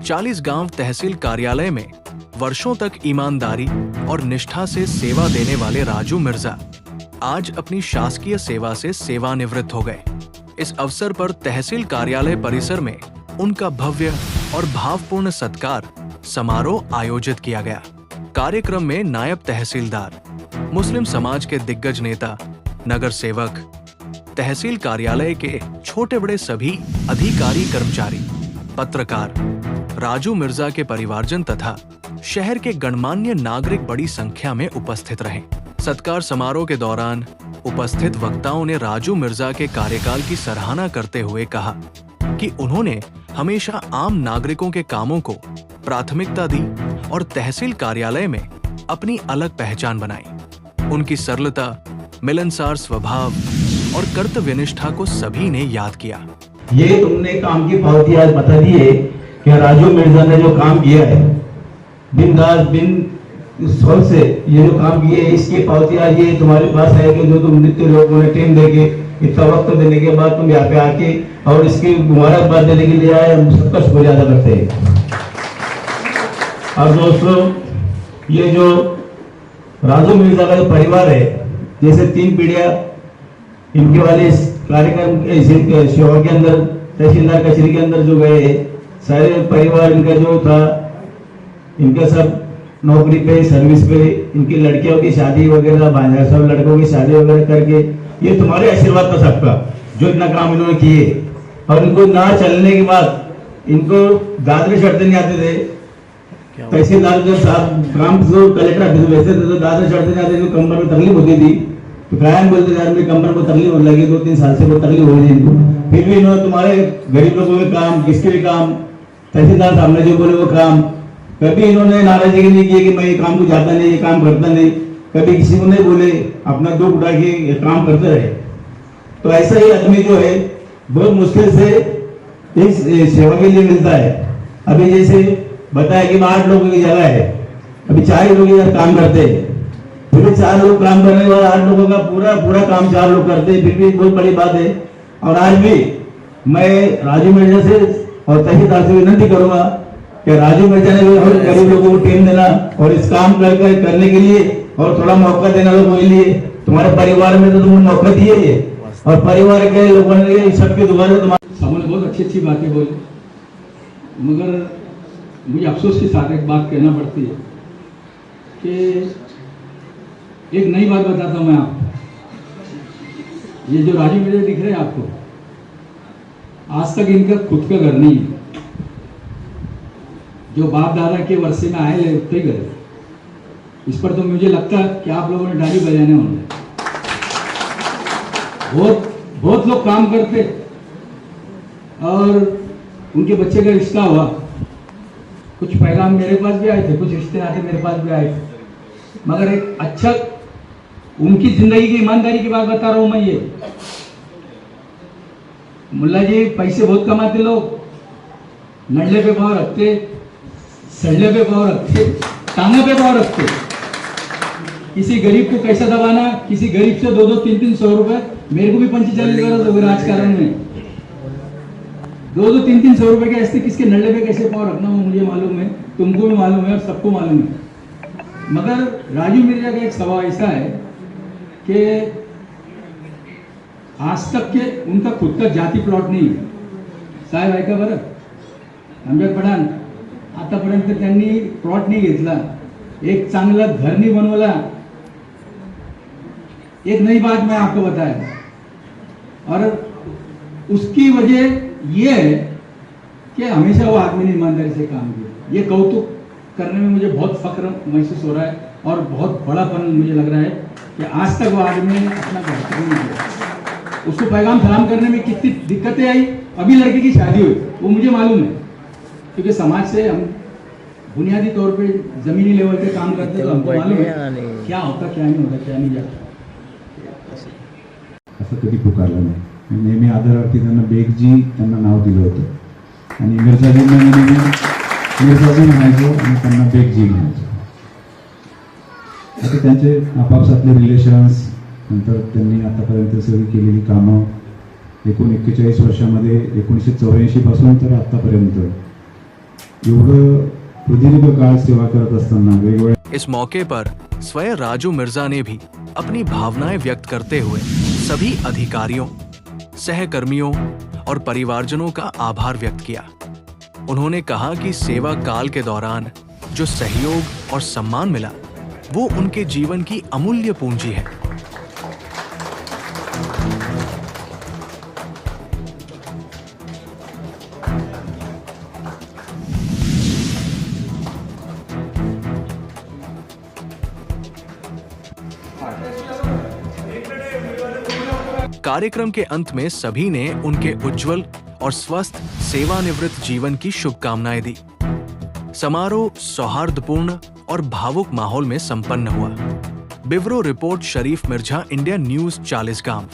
40 तहसील कार्यालय में वर्षों तक ईमानदारी और निष्ठा से सेवा देने वाले राजू मिर्जा आज अपनी शासकीय सेवा से सेवानिवृत्त हो गए। इस अवसर पर तहसील कार्यालय परिसर में उनका भव्य और भावपूर्ण सत्कार समारोह आयोजित किया गया। कार्यक्रम में नायब तहसीलदार, मुस्लिम समाज के दिग्गज नेता, नगर सेवक, तहसील कार्यालय के छोटे बड़े सभी अधिकारी कर्मचारी, पत्रकार, राजू मिर्जा के परिवारजन तथा शहर के गणमान्य नागरिक बड़ी संख्या में उपस्थित रहे। सत्कार समारोह के दौरान उपस्थित वक्ताओं ने राजू मिर्जा के कार्यकाल की सराहना करते हुए कहा कि उन्होंने हमेशा आम नागरिकों के कामों को प्राथमिकता दी और तहसील कार्यालय में अपनी अलग पहचान बनाई। उनकी सरलता, मिलनसार स्वभाव और कर्तव्यनिष्ठा को सभी ने याद किया। ये तुमने काम की पावती आज बता दी है कि राजू मिर्जा ने जो काम किया है, बिंदास बिन सोच से ये जो काम किए, इसकी पावती आज ये तुम्हारे पास है कि जो तुम नित्य लोगों ने टाइम देके इतना वक्त देने के बाद तुम यहाँ पे आके और इसकी मुबारकबाद देने के लिए आए, हम सबका शुक्रिया अदा करते हैं। और दोस्तों, ये जो राजू मिर्जा का जो परिवार है, जैसे 3 पीढ़ियां इनके वाले इस कार्यक्रम सेवा के अंदर तहसीलदार कचहरी के अंदर जो गए, सारे परिवार इनका जो था, इनका सब नौकरी पे, सर्विस पे, इनकी लड़कियों की शादी वगैरह, सब लड़कों की शादी वगैरह करके, ये तुम्हारे आशीर्वाद था सबका, जो इतना काम इन्होंने किए। और इनको ना चलने के बाद इनको दादरे चढ़ते नहीं आते थे। तहसीलदार जो साहब काम जो कलेक्टर आते थे वैसे तो दादरे चढ़ते नहीं आते, कमर में तकलीफ होती थी, तो कायम बोलते थे मेरी कमर को तकलीफ होने लगी, 2-3 साल से वो तकलीफ हो रही थी इनको। फिर भी इन्होंने तुम्हारे गरीब लोगों के काम, किसके भी काम, तहसीलदार सामने जो बोले वो काम, कभी इन्होंने नाराजगी नहीं की कि मैं ये काम को जाता नहीं, ये काम करता नहीं, कभी किसी को नहीं बोले, अपना दुख उठा के ये काम करते रहे। तो ऐसा ही आदमी जो है बहुत मुश्किल से इस सेवा के लिए मिलता है। अभी जैसे बताया कि 8 लोगों की जगह है, अभी 4 लोग इधर काम करते हैं, फिर भी 4 लोग काम करने के बाद 8 लोगों का पूरा काम 4 लोग करते हैं, फिर भी बहुत बड़ी बात है। और आज भी मैं राजू मिर्जा से और तहसीलदार से विनती करूंगा कि राजू मिर्जा ने गरीब लोगों को टीम देना और इस काम करने के लिए और थोड़ा मौका देना लोगों के लिए, तुम्हारे परिवार में तो तुमने मौका दिए है और परिवार के लोगों ने सबके दोबारा तुम्हारे सामने बहुत अच्छी बातें बोली, मगर मुझे अफसोस के साथ एक बात कहना पड़ती है कि एक नई बात बताता हूँ मैं आपको। ये जो राजू मिर्जा दिख रहे हैं आपको, आज तक इनका खुद का घर नहीं है। जो बाप दादा के वर्षे में आए उतने घर, इस पर तो मुझे लगता है कि आप लोगों ने डाली बजाने होंगे। बहुत लोग काम करते और उनके बच्चे का रिश्ता हुआ, कुछ पैगाम मेरे पास भी आए थे, कुछ रिश्ते नाते मेरे पास भी आए थे, मगर एक अच्छा उनकी जिंदगी की ईमानदारी की बात बता रहा हूं मैं। ये मुल्ला जी पैसे बहुत कमाते लोग, नडले पे भाव रखते, सड़ले पे भाव रखते, ताने पे भाव रखते। किसी गरीब को कैसा दबाना, किसी गरीब से 2-2, 3-3 सौ रुपए, मेरे को भी 45 गरज हो राजकारण में, 2-2, 3-3 सौ रुपए के ऐसे किसके नडले पे कैसे भाव रखना, वो मुझे मालूम है, तुमको भी मालूम है और सबको मालूम है। मगर राजू मिर्जा का एक स्वभाव ऐसा है कि आज तक के उनका खुद का जाती प्लॉट नहीं है। साहेब ऐका बरं, आमच्या पठाण आतापर्यंत त्यांनी प्लॉट नहीं घेतला, एक चांगला घर नहीं बनवला। एक नई बात मैं आपको बताया, और उसकी वजह यह है कि हमेशा वो आदमी ने ईमानदारी से काम किया। ये कौतुक करने में मुझे बहुत फख्र महसूस हो रहा है और बहुत बड़ापन मुझे लग रहा है कि आज तक वो आदमी ने अपना घर नहीं किया। उसको पैगाम सलाम करने में कितनी दिक्कतें आई। अभी लड़के की शादी हुई, वो मुझे मालूम है, क्योंकि समाज से हम बुनियादी तौर पे जमीनी लेवल पे काम करते, तो हमको मालूम है क्या होता, क्या नहीं होता, क्या नहीं जाता। असं कधी पुकारलं नाही। नेहमी आदरार्थी त्यांना बेगजी त्यांना नाव दिलं होतं आणि मिर्झाजींना नेहमी मिर्झाजी म्हणायचो आणि त्यांना बेगजी म्हणायचो। आता त्यांचे आपापसातले रिलेशन्स, नंतर त्यांनी आतापर्यंत सगळी केलेली कामं, एकूण 41 वर्षामध्ये 1984 पासून तर आतापर्यंत एवढं प्रदीर्घ काळ सेवा करत असताना वेगवेगळ्या इस मौके पर स्वयं राजू मिर्जा ने भी अपनी भावनाएं व्यक्त करते हुए सभी अधिकारियों, सहकर्मियों और परिवारजनों का आभार व्यक्त किया। उन्होंने कहा कि सेवा काल के दौरान जो सहयोग और सम्मान मिला वो उनके जीवन की अमूल्य पूंजी है। कार्यक्रम के अंत में सभी ने उनके उज्जवल और स्वस्थ सेवानिवृत्त जीवन की शुभकामनाएं दी। समारोह सौहार्दपूर्ण और भावुक माहौल में संपन्न हुआ। ब्यूरो रिपोर्ट शरीफ मिर्जा, इंडिया न्यूज, चालीसगांव।